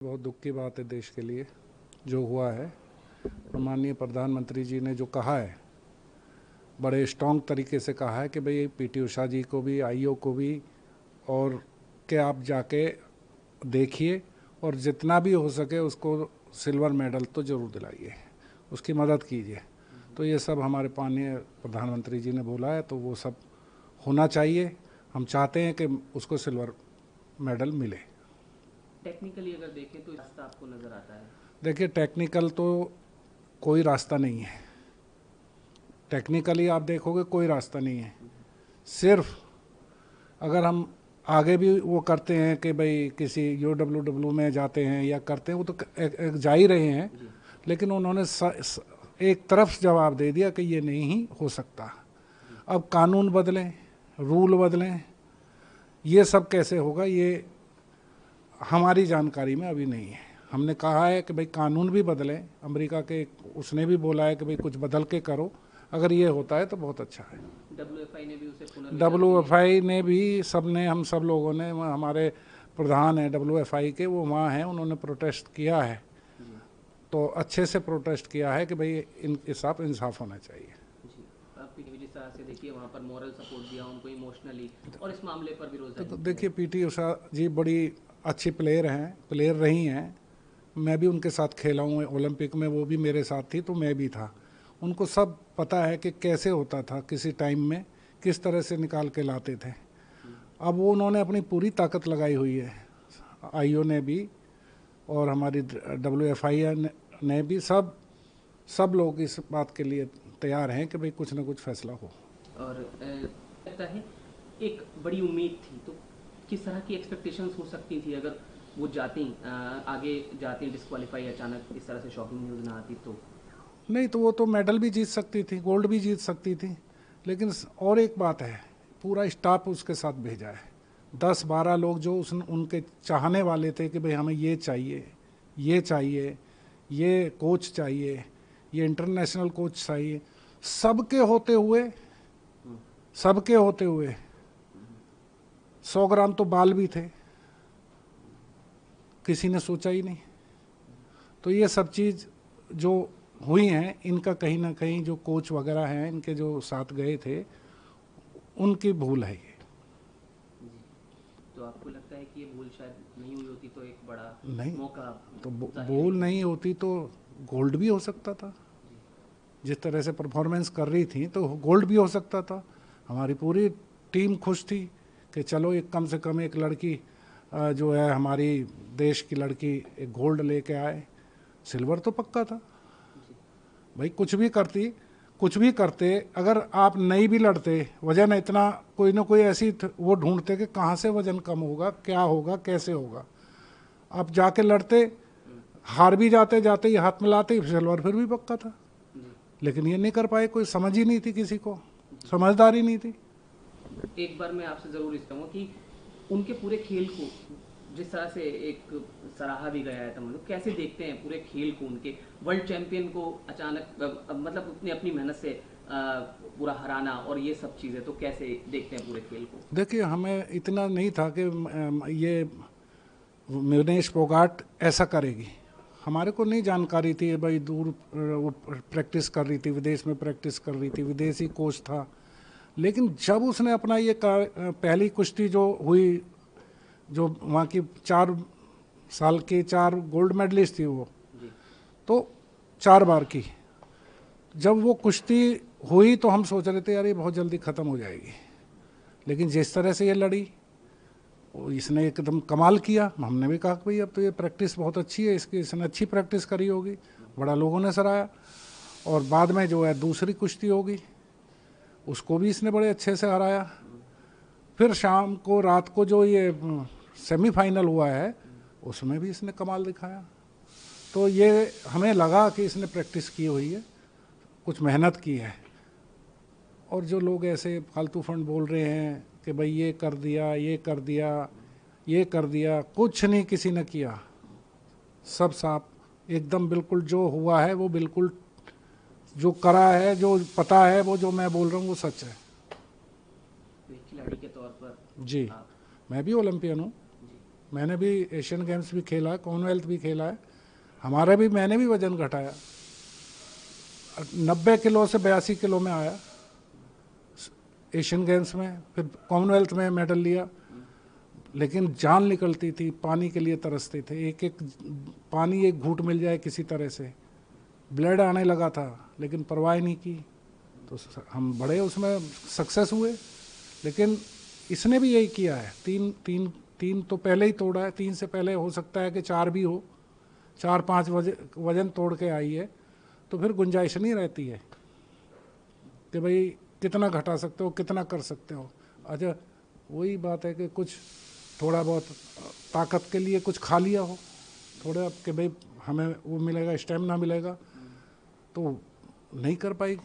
बहुत दुख की बात है देश के लिए जो हुआ है। माननीय प्रधानमंत्री जी ने जो कहा है, बड़े स्ट्रॉन्ग तरीके से कहा है कि भाई पीटी उषा जी को भी, आईओ को भी, और कि आप जाके देखिए और जितना भी हो सके उसको सिल्वर मेडल तो ज़रूर दिलाइए, उसकी मदद कीजिए। तो ये सब हमारे माननीय प्रधानमंत्री जी ने बोला है, तो वो सब होना चाहिए। हम चाहते हैं कि उसको सिल्वर मेडल मिले। टेक्निकली अगर देखें तो रास्ता आपको नज़र आता है? देखिए, टेक्निकल तो कोई रास्ता नहीं है। टेक्निकली आप देखोगे कोई रास्ता नहीं है। सिर्फ अगर हम आगे भी वो करते हैं कि भाई किसी UWW में जाते हैं या करते हैं, वो तो एक जा ही रहे हैं, लेकिन उन्होंने एक तरफ जवाब दे दिया कि ये नहीं ही हो सकता। अब कानून बदलें, रूल बदलें, ये सब कैसे होगा, ये हमारी जानकारी में अभी नहीं है। हमने कहा है कि भाई कानून भी बदलें, अमेरिका के उसने भी बोला है कि भाई कुछ बदल के करो। अगर ये होता है तो बहुत अच्छा है। WFI ने भी उसे WFI ने भी, सबने, हम सब लोगों ने, हमारे प्रधान हैं WFI के, वो वहाँ हैं, उन्होंने प्रोटेस्ट किया है। तो अच्छे से प्रोटेस्ट किया है कि भाई इनके साथ इंसाफ होना चाहिए। जिस तरह से देखिए वहाँ पर मॉरल सपोर्ट दिया उनको इमोशनली, और इस मामले पर भी रोज़ तो देखिए, पीटी उषा जी बड़ी अच्छी प्लेयर रही हैं। मैं भी उनके साथ खेला हूँ ओलंपिक में, वो भी मेरे साथ थी तो मैं भी था। उनको सब पता है कि कैसे होता था, किसी टाइम में किस तरह से निकाल के लाते थे। अब वो उन्होंने अपनी पूरी ताकत लगाई हुई है, आईओ ने भी और हमारी WFI ने भी, सब लोग इस बात के लिए तैयार हैं कि भाई कुछ ना कुछ फैसला हो। और लगता है एक बड़ी उम्मीद थी, तो किस तरह की एक्सपेक्टेशंस हो सकती थी अगर वो आगे जाती डिस्क्वालीफाई अचानक इस तरह से शॉकिंग न्यूज़ ना आती तो? नहीं तो वो तो मेडल भी जीत सकती थी, गोल्ड भी जीत सकती थी। लेकिन और एक बात है, पूरा स्टाफ उसके साथ भेजा है, 10-12 लोग जो उनके चाहने वाले थे कि भाई हमें ये चाहिए, ये चाहिए, ये कोच चाहिए, ये इंटरनेशनल कोच चाहिए। सबके होते हुए 100 ग्राम तो बाल भी थे, किसी ने सोचा ही नहीं। तो ये सब चीज़ जो हुई हैं, इनका कहीं ना कहीं जो कोच वगैरह हैं, इनके जो साथ गए थे, उनकी भूल है ये। तो आपको लगता है कि ये भूल शायद नहीं हुई होती तो एक बड़ा नहीं मौका तो भूल नहीं होती तो गोल्ड भी हो सकता था। जिस तरह से परफॉर्मेंस कर रही थी तो गोल्ड भी हो सकता था। हमारी पूरी टीम खुश थी कि चलो एक कम से कम एक लड़की जो है हमारी देश की लड़की एक गोल्ड लेके आए। सिल्वर तो पक्का था भाई, कुछ भी करते, अगर आप नहीं भी लड़ते, वजन इतना, कोई ना कोई ऐसी वो ढूंढते कि कहाँ से वजन कम होगा, क्या होगा, कैसे होगा। आप जाके लड़ते, हार भी जाते ही हाथ मिलाते, सिल्वर फिर भी पक्का था। लेकिन ये नहीं कर पाए, कोई समझ ही नहीं थी, किसी को समझदारी नहीं थी। एक बार मैं आपसे ज़रूर इस कहूँगा कि उनके पूरे खेल को जिस तरह से एक सराहा भी गया है, तमाम लोग कैसे देखते हैं पूरे खेल को, उनके वर्ल्ड चैंपियन को अचानक मतलब अपनी अपनी मेहनत से पूरा हराना और ये सब चीज़ें, तो कैसे देखते हैं पूरे खेल को? देखिए, हमें इतना नहीं था कि ये विनेश फोगाट ऐसा करेगी। हमारे को नहीं जानकारी थी भाई, दूर वो प्रैक्टिस कर रही थी, विदेश में प्रैक्टिस कर रही थी, विदेशी कोच था। लेकिन जब उसने अपना ये पहली कुश्ती जो हुई, जो वहाँ की 4 साल की 4 गोल्ड मेडलिस्ट थी वो, तो 4 बार की, जब वो कुश्ती हुई तो हम सोच रहे थे यार ये बहुत जल्दी ख़त्म हो जाएगी। लेकिन जिस तरह से ये लड़ी, इसने एकदम कमाल किया। हमने भी कहा कि भाई अब तो ये प्रैक्टिस बहुत अच्छी है इसकी, इसने अच्छी प्रैक्टिस करी होगी, बड़ा लोगों ने सराहा। और बाद में जो है दूसरी कुश्ती होगी, उसको भी इसने बड़े अच्छे से हराया। फिर शाम को, रात को जो ये सेमीफाइनल हुआ है, उसमें भी इसने कमाल दिखाया। तो ये हमें लगा कि इसने प्रैक्टिस की हुई है, कुछ मेहनत की है। और जो लोग ऐसे फालतू फंड बोल रहे हैं कि भाई ये कर दिया, ये कर दिया, ये कर दिया, कुछ नहीं किसी ने किया। सब साफ एकदम, बिल्कुल जो हुआ है वो बिल्कुल, जो करा है, जो पता है, वो जो मैं बोल रहा हूँ वो सच है। खिलाड़ी के तौर पर जी, मैं भी ओलंपियन हूँ। मैंने भी एशियन गेम्स भी खेला है, कॉमनवेल्थ भी खेला है, मैंने भी वजन घटाया, 90 किलो से 82 किलो में आया एशियन गेम्स में, फिर कॉमनवेल्थ में मेडल लिया। लेकिन जान निकलती थी, पानी के लिए तरसते थे, एक एक पानी एक घूंट मिल जाए किसी तरह से, ब्लड आने लगा था, लेकिन परवाह नहीं की। तो हम बड़े उसमें सक्सेस हुए। लेकिन इसने भी यही किया है, तीन तो पहले ही तोड़ा है, 3 से पहले हो सकता है कि 4 भी हो, 4-5 वजन तोड़ के आई है। तो फिर गुंजाइश नहीं रहती है कि भाई कितना घटा सकते हो, कितना कर सकते हो। अच्छा, वही बात है कि कुछ थोड़ा बहुत ताकत के लिए कुछ खा लिया हो थोड़ा, कि भाई हमें वो मिलेगा, स्टेमिना मिलेगा, तो नहीं कर पाई